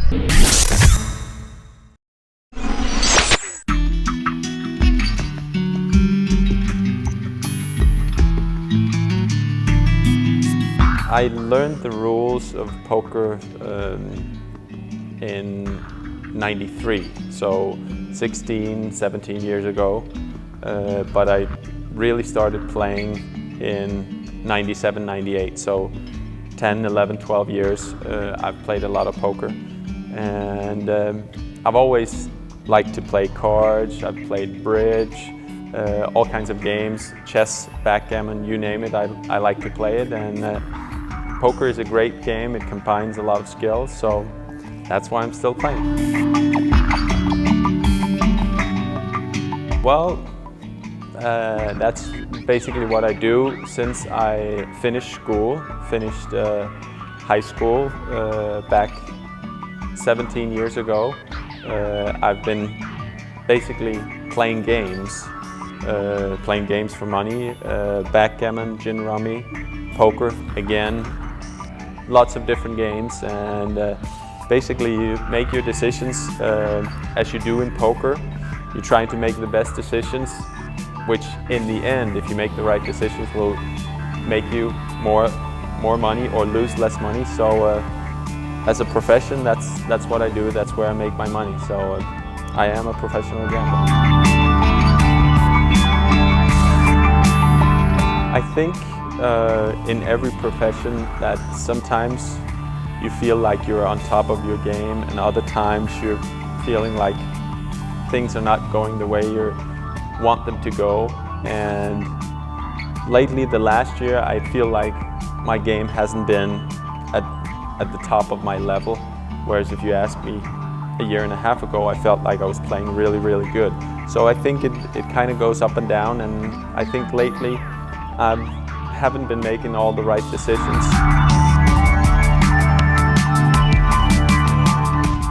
I learned the rules of poker in '93, so 16, 17 years ago, but I really started playing in '97, '98, so 10, 11, 12 years I've played a lot of poker, and I've always liked to play cards. I've played bridge, all kinds of games, chess, backgammon, you name it, I like to play it, and poker is a great game. It combines a lot of skills, so that's why I'm still playing. Well, that's basically what I do since I finished high school back 17 years ago. I've been basically playing games for money, backgammon, gin rummy, poker again, lots of different games, and basically you make your decisions as you do in poker. You're trying to make the best decisions, which in the end, if you make the right decisions, will make you more money or lose less money. So as a profession, that's what I do. That's where I make my money. So I am a professional gambler. I think in every profession that sometimes you feel like you're on top of your game, and other times you're feeling like things are not going the way you want them to go. And lately, the last year, I feel like my game hasn't been at the top of my level. Whereas if you asked me a year and a half ago, I felt like I was playing really, really good. So I think it kind of goes up and down, and I think lately I haven't been making all the right decisions.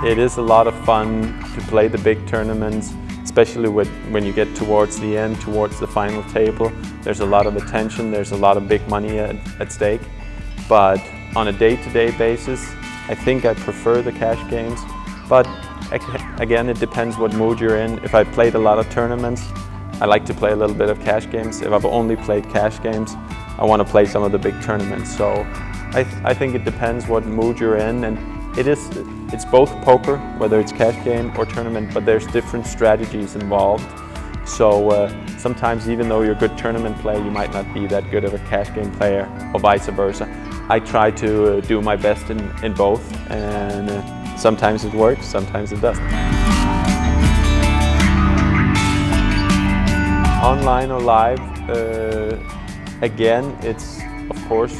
It is a lot of fun to play the big tournaments, especially when you get towards the end, towards the final table. There's a lot of attention, there's a lot of big money at stake. But on a day-to-day basis, I think I prefer the cash games. But again, it depends what mood you're in. If I played a lot of tournaments, I like to play a little bit of cash games. If I've only played cash games, I want to play some of the big tournaments. So I think it depends what mood you're in, and it's both poker, whether it's cash game or tournament, but there's different strategies involved. So sometimes even though you're a good tournament player, you might not be that good of a cash game player, or vice versa. I try to do my best in both, and sometimes it works, sometimes it doesn't. Online or live, again, it's of course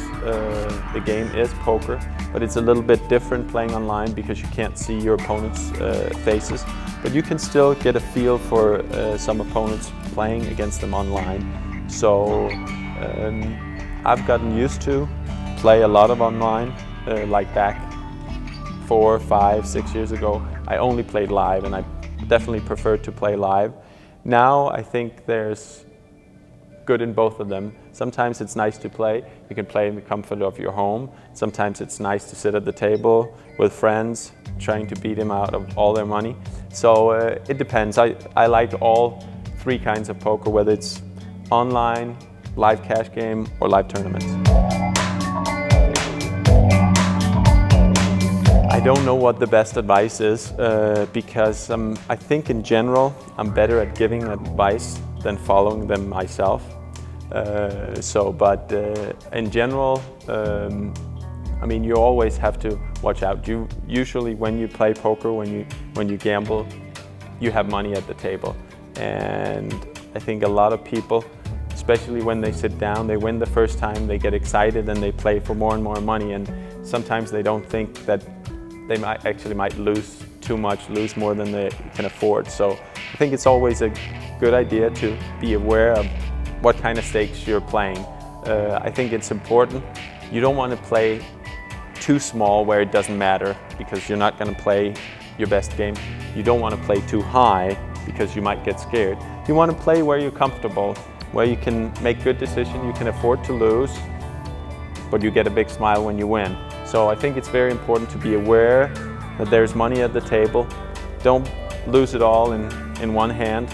the game is poker, but it's a little bit different playing online because you can't see your opponent's faces, but you can still get a feel for some opponents playing against them online. So I've gotten used to play a lot of online, like back 4, 5, 6 years ago. I only played live, and I definitely prefer to play live. Now I think there's good in both of them. Sometimes it's nice to play. You can play in the comfort of your home. Sometimes it's nice to sit at the table with friends, trying to beat them out of all their money. So it depends. I like all three kinds of poker, whether it's online, live cash game, or live tournaments. I don't know what the best advice is because I think in general I'm better at giving advice than following them myself. But in general, I mean, you always have to watch out. Usually when you play poker, when you gamble, you have money at the table. And I think a lot of people, especially when they sit down, they win the first time, they get excited and they play for more and more money, and sometimes they don't think that they might lose too much, lose more than they can afford. So I think it's always a good idea to be aware of what kind of stakes you're playing. I think it's important. You don't want to play too small where it doesn't matter because you're not going to play your best game. You don't want to play too high because you might get scared. You want to play where you're comfortable, where you can make good decisions, you can afford to lose, but you get a big smile when you win. So I think it's very important to be aware that there's money at the table. Don't lose it all in one hand,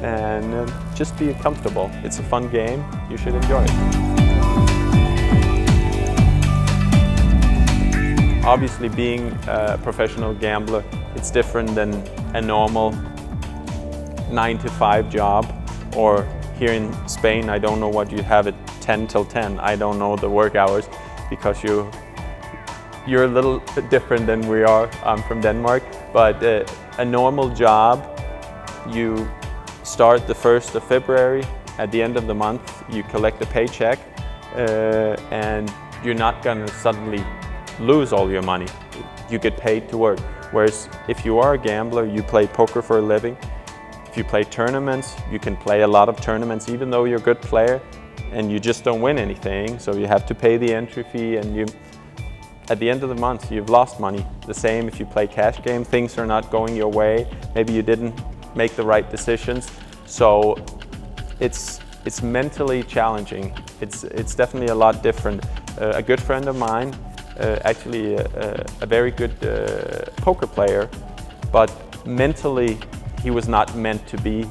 and just be comfortable. It's a fun game. You should enjoy it. Obviously, being a professional gambler, it's different than a normal 9-to-5 job, or here in Spain, I don't know what you have at 10 till 10. I don't know the work hours because you're a little bit different than we are. I'm from Denmark, but a normal job, you start the 1st of February. At the end of the month, you collect a paycheck, and you're not gonna suddenly lose all your money. You get paid to work. Whereas if you are a gambler, you play poker for a living. If you play tournaments, you can play a lot of tournaments even though you're a good player and you just don't win anything. So you have to pay the entry fee, and at the end of the month, you've lost money. The same if you play cash game, things are not going your way. Maybe you didn't make the right decisions. So it's mentally challenging. It's definitely a lot different. A good friend of mine, actually a very good poker player, but mentally he was not meant to be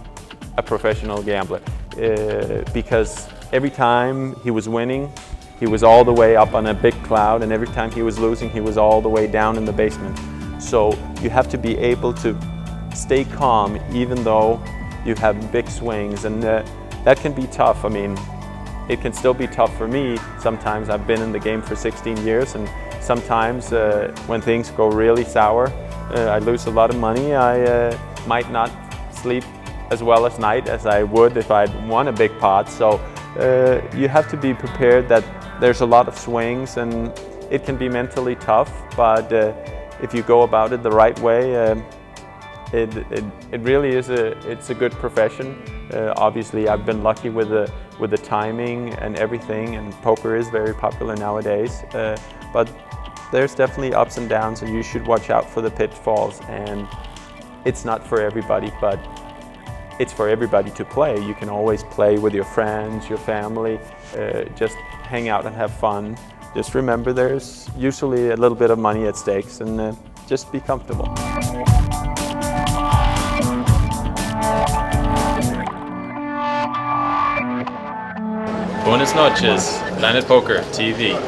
a professional gambler, because every time he was winning, he was all the way up on a big cloud, and every time he was losing, he was all the way down in the basement. So you have to be able to stay calm even though you have big swings, and that can be tough. I mean, it can still be tough for me. Sometimes I've been in the game for 16 years, and sometimes when things go really sour, I lose a lot of money. I might not sleep as well at night as I would if I'd won a big pot. So you have to be prepared that there's a lot of swings, and it can be mentally tough, but if you go about it the right way, it really is it's a good profession. Obviously, I've been lucky with the timing and everything, and poker is very popular nowadays. But there's definitely ups and downs, and you should watch out for the pitfalls. And it's not for everybody, but it's for everybody to play. You can always play with your friends, your family, just hang out and have fun. Just remember there's usually a little bit of money at stakes, and just be comfortable. Buenas noches, Planet Poker TV.